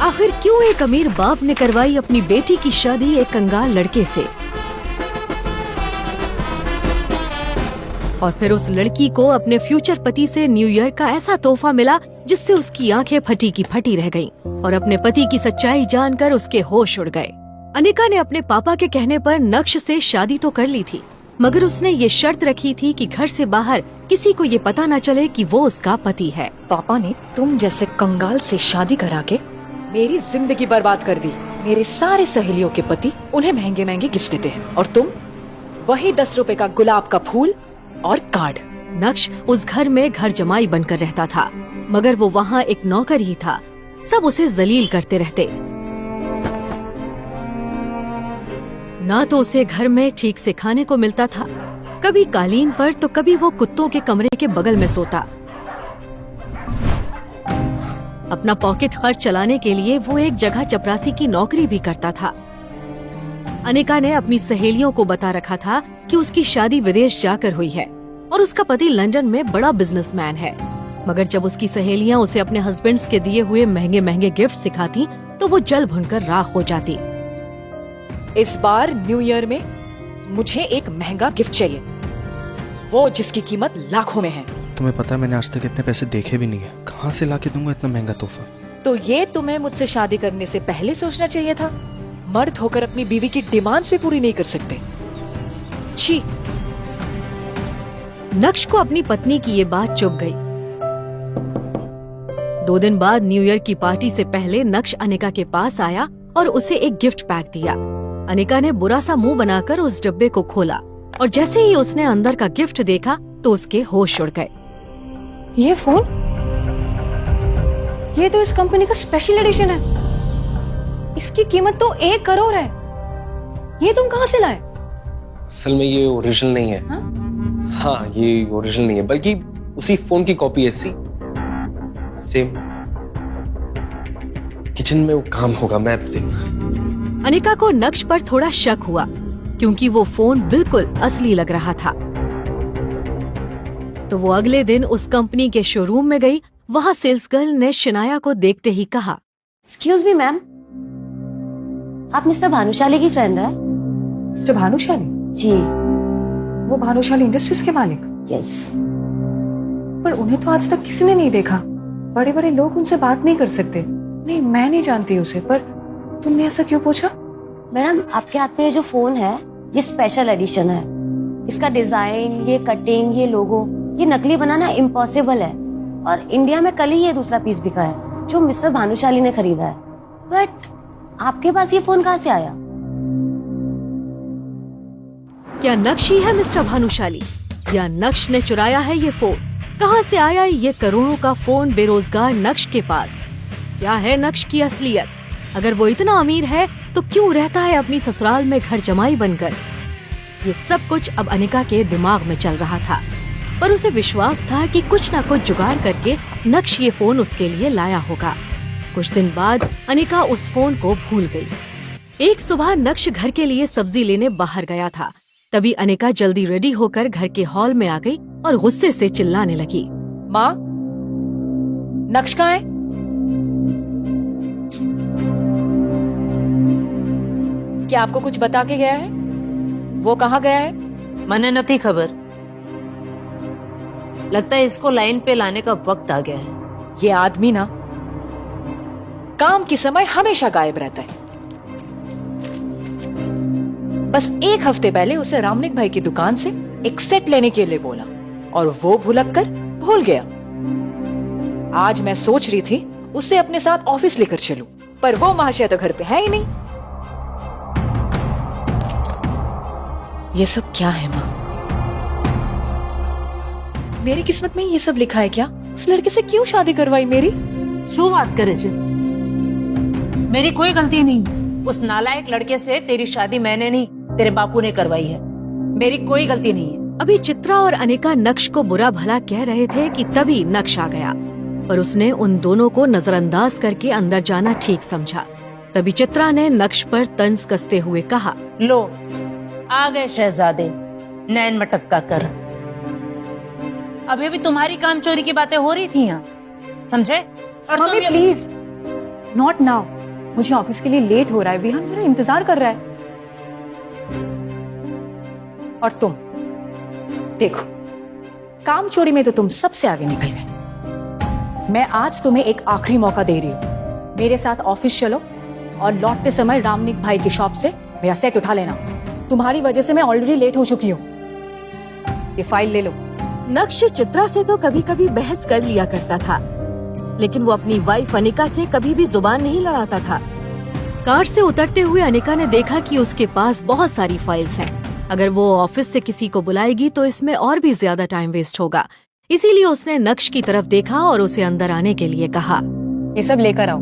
आखिर क्यों एक अमीर बाप ने करवाई अपनी बेटी की शादी एक कंगाल लड़के से, और फिर उस लड़की को अपने फ्यूचर पति से न्यू ईयर का ऐसा तोहफा मिला जिससे उसकी आंखें फटी की फटी रह गईं और अपने पति की सच्चाई जानकर उसके होश उड़ गए। अनिका ने अपने पापा के कहने पर नक्श से शादी तो कर ली थी, मगर उसने ये शर्त रखी थी कि घर से बाहर किसी को ये पता न चले कि वो उसका पति है। पापा ने तुम जैसे कंगाल से शादी करा के मेरी जिंदगी बर्बाद कर दी। मेरे सारे सहेलियों के पति उन्हें महंगे महंगे गिफ्ट देते हैं और तुम वही 10 रुपए का गुलाब का फूल और कार्ड। नक्श उस घर में घर जमाई बनकर रहता था, मगर वो वहाँ एक नौकर ही था। सब उसे जलील करते रहते। ना तो उसे घर में ठीक से खाने को मिलता था, कभी कालीन पर तो कभी वो कुत्तों के कमरे के बगल में सोता। अपना पॉकेट खर्च चलाने के लिए वो एक जगह चपरासी की नौकरी भी करता था। अनिका ने अपनी सहेलियों को बता रखा था कि उसकी शादी विदेश जाकर हुई है और उसका पति लंदन में बड़ा बिजनेसमैन है, मगर जब उसकी सहेलियां उसे अपने हस्बैंड्स के दिए हुए महंगे महंगे गिफ्ट दिखाती तो वो जल भुनकर राख हो जाती। इस बार न्यू ईयर में मुझे एक महंगा गिफ्ट चाहिए, वो जिसकी कीमत लाखों में है। तुम्हें पता है मैंने आज तक इतने पैसे देखे भी नहीं है, कहाँ से लाके दूंगा इतना महंगा तोहफा। तो ये तुम्हें मुझसे शादी करने से पहले सोचना चाहिए था। मर्द होकर अपनी बीवी की डिमांड्स भी पूरी नहीं कर सकते। छी। नक्श को अपनी पत्नी की ये बात चुभ गई। 2 दिन बाद न्यू ईयर की पार्टी से पहले नक्श अनिका के पास आया और उसे एक गिफ्ट पैक दिया। अनिका ने बुरा सा मुंह बनाकर उस डब्बे को खोला और जैसे ही उसने अंदर का गिफ्ट देखा तो उसके होश उड़ गए। ये फोन, ये तो इस कंपनी का स्पेशल एडिशन है। इसकी कीमत तो 1 करोड़ है। ये तुम कहाँ से लाए? असल में ये ओरिजिनल नहीं है। हाँ, ये ओरिजिनल नहीं है, बल्कि उसी फोन की कॉपी है। सेम किचन में वो काम होगा, मैं देख। अनिका को नक्श पर थोड़ा शक हुआ क्योंकि वो फोन बिल्कुल असली लग रहा था। तो वो अगले दिन उस कंपनी के शोरूम में गई। वहाँ सेल्स गर्ल ने शनाया को देखते ही कहा, एक्सक्यूज मी मैम, आप मिस्टर भानुशाली की फ्रेंड है? मिस्टर भानुशाली? जी। वो भानुशाली इंडस्ट्रीज के मालिक? यस। पर उन्हें तो आज तक किसी ने नहीं देखा। बड़े बड़े लोग उनसे बात नहीं कर सकते। नहीं, मैं नहीं जानती उसे, पर तुमने ऐसा क्यों पूछा? मैडम, आपके हाथ में ये जो फोन है ये स्पेशल एडिशन है। इसका डिजाइन, ये कटिंग, ये लोगो, ये नकली बनाना इम्पॉसिबल है और इंडिया में कल ही ये दूसरा पीस बिका है जो मिस्टर भानुशाली ने खरीदा है। बट आपके पास ये फोन कहाँ से आया? क्या नक्श ही है मिस्टर भानुशाली या नक्श ने चुराया है ये फोन? कहाँ से आया ये करोड़ों का फोन बेरोजगार नक्श के पास? क्या है नक्श की असलियत? अगर वो इतना अमीर है तो क्यों रहता है अपनी ससुराल में घर जमाई बनकर? ये सब कुछ अब अनिका के दिमाग में चल रहा था, पर उसे विश्वास था कि कुछ न कुछ जुगाड़ करके नक्श ये फोन उसके लिए लाया होगा। कुछ दिन बाद अनिका उस फोन को भूल गई। एक सुबह नक्श घर के लिए सब्जी लेने बाहर गया था। तभी अनिका जल्दी रेडी होकर घर के हॉल में आ गई और गुस्से से चिल्लाने लगी, माँ, नक्श कहाँ है? क्या आपको कुछ बता के गया है? वो कहाँ गया है? मने नहीं खबर। लगता है इसको लाइन पे लाने का वक्त आ गया है। ये आदमी ना काम के समय हमेशा गायब रहता है। बस 1 हफ्ते पहले उसे रामनिक भाई की दुकान से एक सेट लेने के लिए बोला और वो भुलक कर भूल गया। आज मैं सोच रही थी उसे अपने साथ ऑफिस लेकर चलूं, पर वो महाशय तो घर पे है ही नहीं। ये सब क्या है माँ? मेरी किस्मत में ये सब लिखा है क्या? उस लड़के से क्यों शादी करवाई मेरी? शू बात करे छे? मेरी कोई गलती नहीं। उस नालायक लड़के से तेरी शादी मैंने नहीं, तेरे बापू ने करवाई है। मेरी कोई गलती नहीं है। अभी चित्रा और अनिका नक्श को बुरा भला कह रहे थे कि तभी नक्श आ गया, पर उसने उन दोनों को नजरअंदाज करके अंदर जाना ठीक समझा। तभी चित्रा ने नक्श पर तंज कसते हुए कहा, लो आ गए शहजादे, नैन मटक्का कर। अभी भी तुम्हारी काम चोरी की बातें हो रही थी यहाँ, समझे? और मम्मी तुम प्लीज, नॉट नाउ। मुझे ऑफिस के लिए लेट हो रहा है, विहान मेरा इंतजार कर रहा है। और तुम देखो, काम चोरी में तो तुम सबसे आगे निकल गए। मैं आज तुम्हें एक आखिरी मौका दे रही हूं। मेरे साथ ऑफिस चलो और लौटते समय रामनिक भाई की शॉप से मेरा सेट उठा लेना। तुम्हारी वजह से मैं ऑलरेडी लेट हो चुकी हूँ। ये फाइल ले लो। नक्श चित्रा से तो कभी कभी बहस कर लिया करता था, लेकिन वो अपनी वाइफ अनिका से कभी भी जुबान नहीं लड़ाता था। कार से उतरते हुए अनिका ने देखा कि उसके पास बहुत सारी फाइल्स हैं। अगर वो ऑफिस से किसी को बुलाएगी तो इसमें और भी ज्यादा टाइम वेस्ट होगा। इसीलिए उसने नक्श की तरफ देखा और उसे अंदर आने के लिए कहा। ये सब लेकर आओ।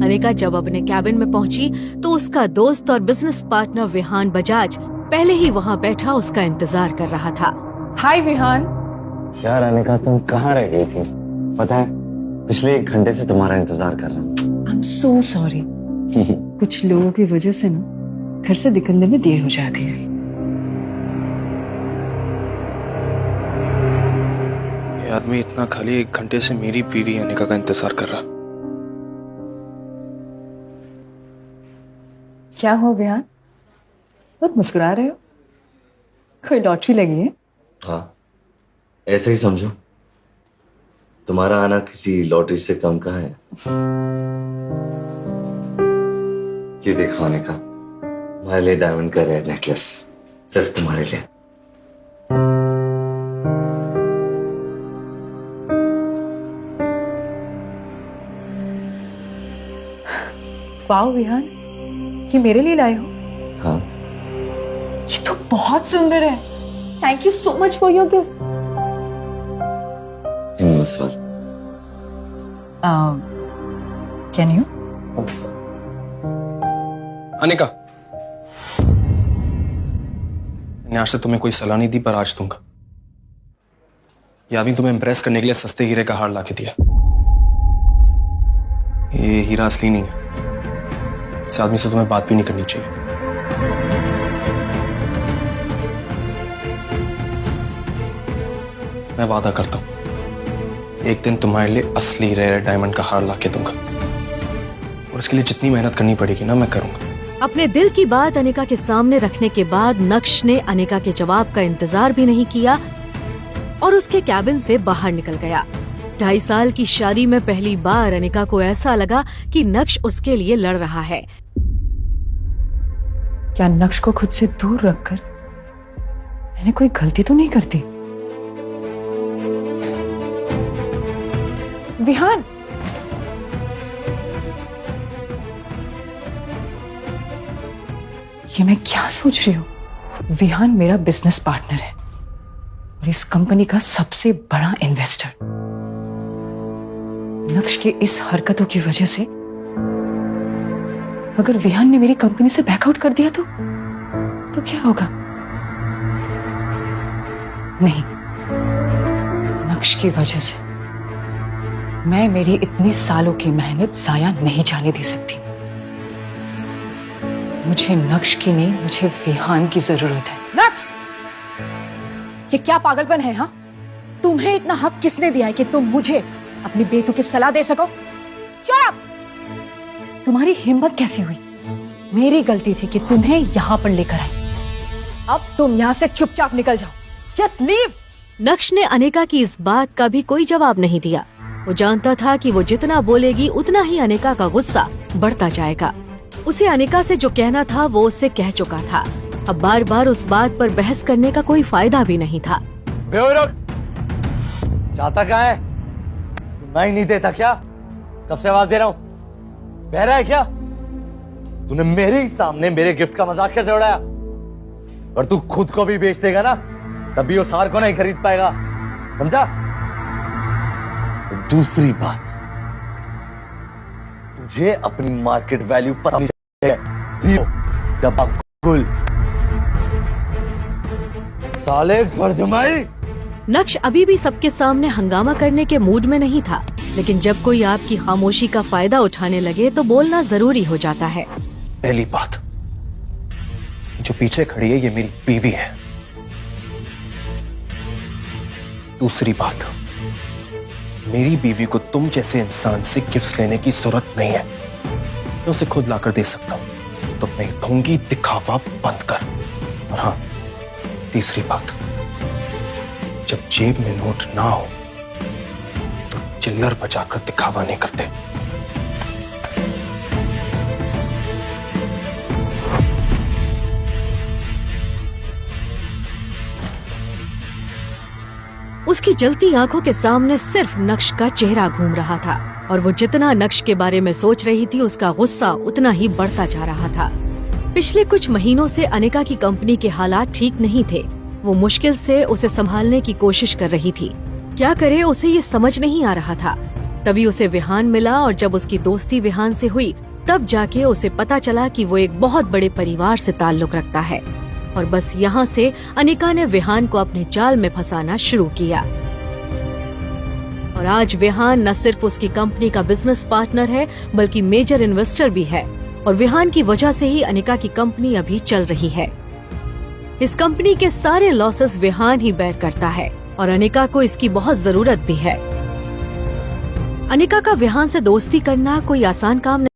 अनिका जब अपने कैबिन में पहुंची तो उसका दोस्त और बिजनेस पार्टनर विहान बजाज पहले ही वहां बैठा उसका इंतजार कर रहा था। हाय विहान। यार अनिका, तुम कहाँ रह गई थी? पता है, पिछले 1 घंटे से तुम्हारा इंतजार कर रहा हूँ। I am so sorry. कुछ लोगों की वजह से ना घर से निकलने में देर हो जाती है। ये आदमी इतना खाली 1 घंटे से मेरी बीवी अनिका का इंतजार कर रहा। क्या हो विहान, बहुत मुस्कुरा रहे हो? कोई लॉटरी लगी है? हाँ, ऐसे ही समझो। तुम्हारा आना किसी लॉटरी से कम का है। ये देखो अनिका, हमारे लिए डायमंड का रेयर नेकलेस, सिर्फ तुम्हारे लिए। वाह विहान, ये मेरे लिए लाए हो? हाँ, ये तो बहुत सुंदर है। Thank you so much for your gift. Can you? Anika, मैंने आज से तुम्हें कोई सलाह नहीं दी, पर आज दूंगा। यह आदमी तुम्हें इम्प्रेस करने के लिए सस्ते हीरे का हार लाके दिया। ये हीरा असली नहीं है। इस आदमी से तुम्हें बात भी नहीं करनी चाहिए। मैं वादा करता हूं, एक दिन तुम्हारे लिए असली रेयर डायमंड का हार लाके दूंगा, और इसके लिए जितनी मेहनत करनी पड़ेगी ना, मैं करूंगा। अपने दिल की बात अनिका के सामने रखने के बाद नक्श ने अनिका के जवाब का इंतजार भी नहीं किया और उसके कैबिन से बाहर निकल गया। 2.5 साल की शादी में पहली बार अनिका को ऐसा लगा कि नक्श उसके लिए लड़ रहा है। क्या नक्श को खुद से दूर रखकर मैंने कोई गलती तो नहीं करती? विहान, ये मैं क्या सोच रही हूँ? विहान मेरा बिजनेस पार्टनर है और इस कंपनी का सबसे बड़ा इन्वेस्टर। नक्श की इस हरकतों की वजह से अगर विहान ने मेरी कंपनी से बैकआउट कर दिया तो क्या होगा? नहीं, नक्श की वजह से मैं मेरी इतनी सालों की मेहनत जाया नहीं जाने दे सकती। मुझे नक्श की नहीं, मुझे विहान की जरूरत है। नक्श, ये क्या पागलपन है? हाँ, तुम्हें इतना हक किसने दिया है कि तुम मुझे अपनी बेतुकी सलाह दे सको? Shut up! तुम्हारी हिम्मत कैसी हुई? मेरी गलती थी कि तुम्हें यहां पर लेकर आई। अब तुम यहां से चुपचाप निकल जाओ। Just leave. नक्श ने अनिका की इस बात का भी कोई जवाब नहीं दिया। वो जानता था कि वो जितना बोलेगी उतना ही अनिका का गुस्सा बढ़ता जाएगा। उसे अनिका से जो कहना था वो उससे कह चुका था। अब बार बार उस बात पर बहस करने का कोई फायदा भी नहीं था। चाहता क्या है? सुनना ही नहीं देता क्या? कब से आवाज दे रहा हूं? बहरा है क्या? तूने मेरे ही सामने मेरे गिफ्ट का मजाक कैसे उड़ाया? और तू खुद को भी बेच देगा ना, तब भी उस हार को नहीं खरीद पाएगा, समझा? तो दूसरी बात, तुझे अपनी मार्केट वैल्यू पता नहीं है। 0 डब्बा गुल। साले घर जमाई। नक्श अभी भी सबके सामने हंगामा करने के मूड में नहीं था, लेकिन जब कोई आपकी खामोशी का फायदा उठाने लगे तो बोलना जरूरी हो जाता है। पहली बात, जो पीछे खड़ी है ये मेरी बीवी है। दूसरी बात, मेरी बीवी को तुम जैसे इंसान से गिफ्ट्स लेने की जरूरत नहीं है। मैं उसे खुद लाकर दे सकता हूं। तो अपने ढोंगी दिखावा बंद कर। और हाँ, तीसरी बात, जब जेब में नोट ना हो तो चिल्लर बजाकर दिखावा नहीं करते। उसकी जलती आंखों के सामने सिर्फ नक्श का चेहरा घूम रहा था और वो जितना नक्श के बारे में सोच रही थी उसका गुस्सा उतना ही बढ़ता जा रहा था। पिछले कुछ महीनों से अनिका की कंपनी के हालात ठीक नहीं थे। वो मुश्किल से उसे संभालने की कोशिश कर रही थी। क्या करे उसे ये समझ नहीं आ रहा था। तभी उसे विहान मिला और जब उसकी दोस्ती विहान से हुई तब जाके उसे पता चला कि वो एक बहुत बड़े परिवार से ताल्लुक रखता है। और बस यहाँ से अनिका ने विहान को अपने जाल में फंसाना शुरू किया। और आज विहान न सिर्फ उसकी कंपनी का बिजनेस पार्टनर है बल्कि मेजर इन्वेस्टर भी है। और विहान की वजह से ही अनिका की कंपनी अभी चल रही है। इस कंपनी के सारे लॉसेस विहान ही बेयर करता है और अनिका को इसकी बहुत जरूरत भी है। अनिका का विहान से दोस्ती करना कोई आसान काम नहीं।